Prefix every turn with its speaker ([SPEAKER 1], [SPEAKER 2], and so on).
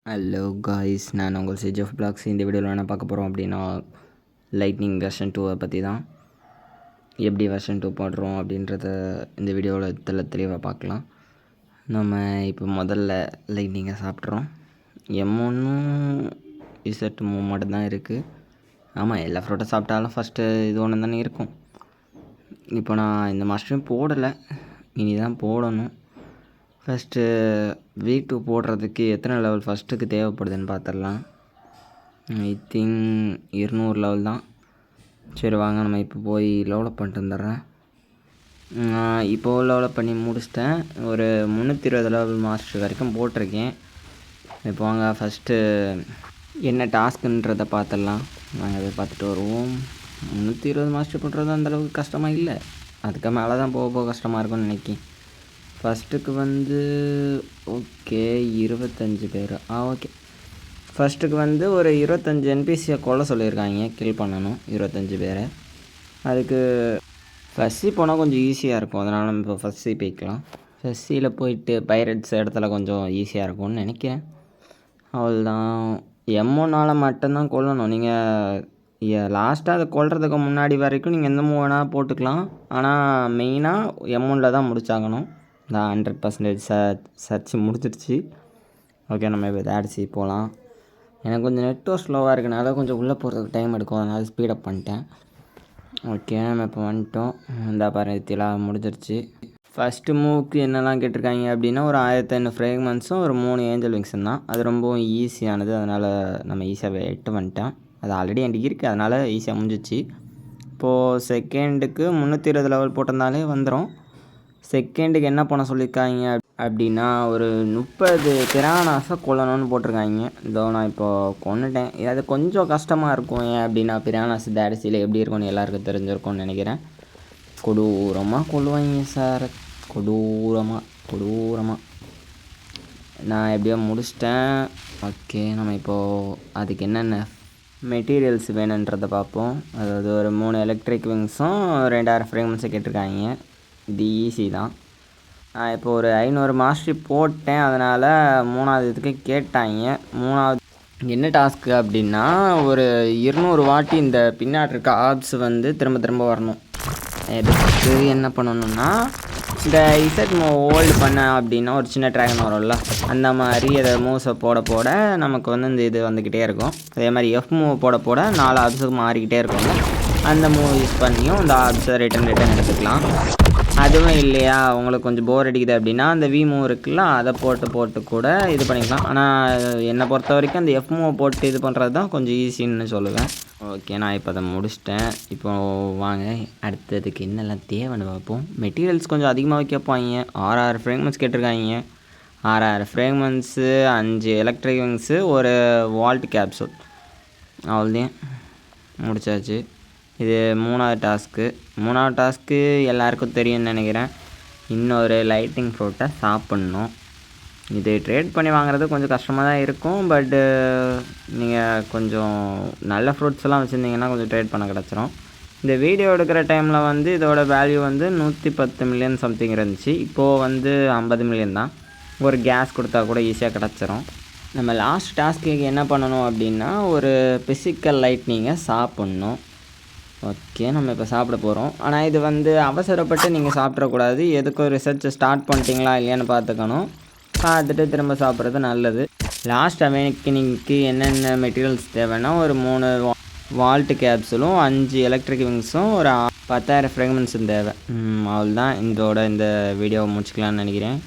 [SPEAKER 1] Hello guys, நான் உங்கள் Sage of blocks. இந்த வீடியோவில் என்ன பார்க்க போகிறோம் அப்படின்னா, லைட்னிங் வெர்ஷன் 2 பற்றி தான். எப்படி வெர்ஷன் 2 போடுறோம் அப்படின்றத இந்த வீடியோவில் தெளிவாக பார்க்கலாம். நம்ம இப்போ முதல்ல லைட்னிங்கை சாப்பிட்றோம். M1ம் Z மூவ் மட்டும் தான் இருக்குது. ஆமாம், எல்லா ஃப்ரூட்டும் சாப்பிட்டாலும் ஃபஸ்ட்டு இது ஒன்று தானே இருக்கும். இப்போ நான் இந்த மாஸ்டரையும் போடலை, இனி தான் போடணும். ஃபஸ்ட்டு V2 போடுறதுக்கு எத்தனை லெவல் ஃபஸ்ட்டுக்கு தேவைப்படுதுன்னு பார்த்துடலாம். ஐ திங்க் 200 லெவல் தான். சரி வாங்க, நம்ம இப்போ போய் லெவலப் பண்ணிட்டு வந்துடுறேன். இப்போது லெவலப் பண்ணி முடிச்சிட்டேன். ஒரு 320 லெவல் மாஸ்டர் வரைக்கும் போட்டிருக்கேன். இப்போ வாங்க ஃபஸ்ட்டு என்ன டாஸ்க்குன்றதை பார்த்துடலாம். நாங்கள் அதை பார்த்துட்டு வருவோம். 320 மாஸ்டர் பண்ணுறது அந்தளவுக்கு கஷ்டமாக இல்லை, அதுக்கு மேலே தான் போக கஷ்டமாக இருக்கும்னு நினைக்கிறேன். ஃபஸ்ட்டுக்கு ஓகே 25 பேர். ஓகே, ஃபஸ்ட்டுக்கு ஒரு 25 NPCயை கொல்ல சொல்லியிருக்காங்க, கில் பண்ணணும் 25 பேரை. அதுக்கு ஃபஸ்ஸி போனால் கொஞ்சம் ஈஸியாக இருக்கும், அதனால் நம்ம இப்போ ஃபஸ்ஸி போய்க்கலாம். ஃபஸ்ஸியில் போயிட்டு பைரட்ஸ் இடத்துல கொஞ்சம் ஈஸியாக இருக்கும்னு நினைக்கிறேன். அவ்வளோதான். M1 மட்டும்தான் கொல்லணும். நீங்கள் லாஸ்ட்டாக அதை கொல்றதுக்கு முன்னாடி வரைக்கும் நீங்கள் எந்த மூவ் வேணால் போட்டுக்கலாம். ஆனால் மெயினாக M1 தான் முடிச்சாகணும். நான் 100% சர்ச் முடிச்சிருச்சு. ஓகே, நம்ம இப்போ ஆடிசி போகலாம். எனக்கு கொஞ்சம் நெட்வொர்க் ஸ்லோவாக இருக்கனால கொஞ்சம் உள்ளே போகிறதுக்கு டைம் எடுக்கும், அதனால் ஸ்பீடப் பண்ணிட்டேன். ஓகே, நம்ம இப்போ வந்துட்டோம். இந்த பாருத்திலாம் முடிஞ்சிருச்சு. ஃபஸ்ட்டு மூவுக்கு என்னெல்லாம் கேட்டிருக்காங்க அப்படின்னா, ஒரு 1500 ஃப்ரேக்மெண்ட்ஸும் ஒரு 3 ஏஞ்சல் விங்ஸும் தான். அது ரொம்பவும் ஈஸியானது, அதனால் நம்ம ஈஸியாக எட்டு வந்துட்டேன். அது ஆல்ரெடி என்கிட்ட இருக்குது, அதனால் ஈஸியாக முடிஞ்சிச்சு. இப்போது செகண்டுக்கு 320 லெவல் போட்டிருந்தாலே வந்துடும். செகண்டுக்கு என்ன பண்ண சொல்லியிருக்காங்க அப்படின்னா, ஒரு 30 பிரானாஸை கொல்லணும்னு போட்டிருக்காங்க. இதோ நான் இப்போது கொண்டுட்டேன். அது கொஞ்சம் கஷ்டமாக இருக்கும். ஏன் அப்படின்னா, பிரானாஸ் டேடிசியில் எப்படி இருக்கும்னு எல்லாருக்கும் தெரிஞ்சிருக்கும்னு நினைக்கிறேன். கொடூரமாக கொள்ளுவாங்க சார், கொடூரமாக. நான் எப்படியோ முடிச்சிட்டேன். ஓகே, நம்ம இப்போது அதுக்கு என்னென்ன மெட்டீரியல்ஸ் வேணுன்றதை பார்ப்போம். அதாவது ஒரு 3 எலக்ட்ரிக் விங்ஸும் 2000 ஃப்ரேக்மெண்ட்ஸை கேட்டிருக்காங்க. இது ஈஸி தான். நான் இப்போ ஒரு 500 மாஸ்டரி போட்டேன், அதனால் 3வது இதுக்கு கேட்டாங்க. 3வது என்ன டாஸ்க்கு அப்படின்னா, ஒரு 200 வாட்டி இந்த பின்னாடி இருக்க ஆப்ஸ் திரும்ப வரணும். எதுக்கு என்ன பண்ணணுன்னா, இந்த இசட் மூவ் ஹோல்டு பண்ண அப்படின்னா ஒரு சின்ன ட்ராகன் வரும்ல, அந்த மாதிரி அதை மூவ்ஸை போட நமக்கு இந்த இது வந்துக்கிட்டே இருக்கும். அதே மாதிரி F மூவ் போட 4 ஆப்ஸுக்கு மாறிக்கிட்டே இருக்கும்ல, அந்த மூவ் யூஸ் பண்ணியும் இந்த ஆப்ஸை ரிட்டன் எடுத்துக்கலாம். அதுவும் இல்லையா, உங்களுக்கு கொஞ்சம் போர் அடிக்குது அப்படின்னா அந்த V மூவ் இருக்குல்ல, அதை போட்டு கூட இது பண்ணிக்கலாம். ஆனால் என்னை பொறுத்த வரைக்கும் அந்த F மூவ் போட்டு இது பண்ணுறது தான் கொஞ்சம் ஈஸின்னு சொல்லுவேன். ஓகே, நான் இப்போ அதை முடிச்சிட்டேன். இப்போது வாங்க அடுத்ததுக்கு என்னெல்லாம் தேவைன்னு பார்ப்போம். மெட்டீரியல்ஸ் கொஞ்சம் அதிகமாக கேட்பாங்க. 6000 ஃப்ரேக்மெண்ட்ஸ் கேட்டிருக்காங்க. 6000 ஃப்ரேக்மெண்ட்ஸு, 5 எலக்ட்ரிக் விங்ஸு, ஒரு வால்ட் கேப்சூல். அவ்வளோதான், முடிச்சாச்சு. இது 3வது டாஸ்க்கு எல்லாருக்கும் தெரியும்னு நினைக்கிறேன். இன்னொரு லைட்டிங் ஃப்ரூட்டை சாப்பிட்ணும். இது ட்ரேட் பண்ணி வாங்குறது கொஞ்சம் கஷ்டமாக தான் இருக்கும். பட்டு நீங்கள் கொஞ்சம் நல்ல ஃப்ரூட்ஸ் எல்லாம் வச்சுருந்தீங்கன்னா கொஞ்சம் ட்ரேட் பண்ண கிடச்சிரும். இந்த வீடியோ எடுக்கிற டைமில் இதோட வேல்யூ 110 மில்லியன் சம்திங் இருந்துச்சு. இப்போது 50 மில்லியன் தான். ஒரு கேஸ் கொடுத்தா கூட ஈஸியாக கிடச்சிரும். நம்ம லாஸ்ட் டாஸ்க்கு என்ன பண்ணணும் அப்படின்னா, ஒரு பிசிக்கல் லைட்னிங்கை சாப்பிட்ணும். ஓகே, நம்ம இப்போ சாப்பிட போகிறோம். ஆனால் இது அவசரப்பட்டு நீங்கள் சாப்பிட்றக்கூடாது. எதுக்கும் ரிசர்ச் ஸ்டார்ட் பண்ணிட்டீங்களா இல்லையான்னு பார்த்துக்கணும். பார்த்துட்டு திரும்ப சாப்பிட்றது நல்லது. லாஸ்ட் அவேக்கனிங்க்கு என்னென்ன மெட்டீரியல்ஸ் தேவைன்னா, ஒரு 3 வால்ட் கேப்சூலும், 5 எலக்ட்ரிக் விங்ஸும், ஒரு 10,000 ஃப்ரேக்மெண்ட்ஸும் தேவை. அவ்வளோதான். இந்த வீடியோவை முடிச்சுக்கலான்னு நினைக்கிறேன்.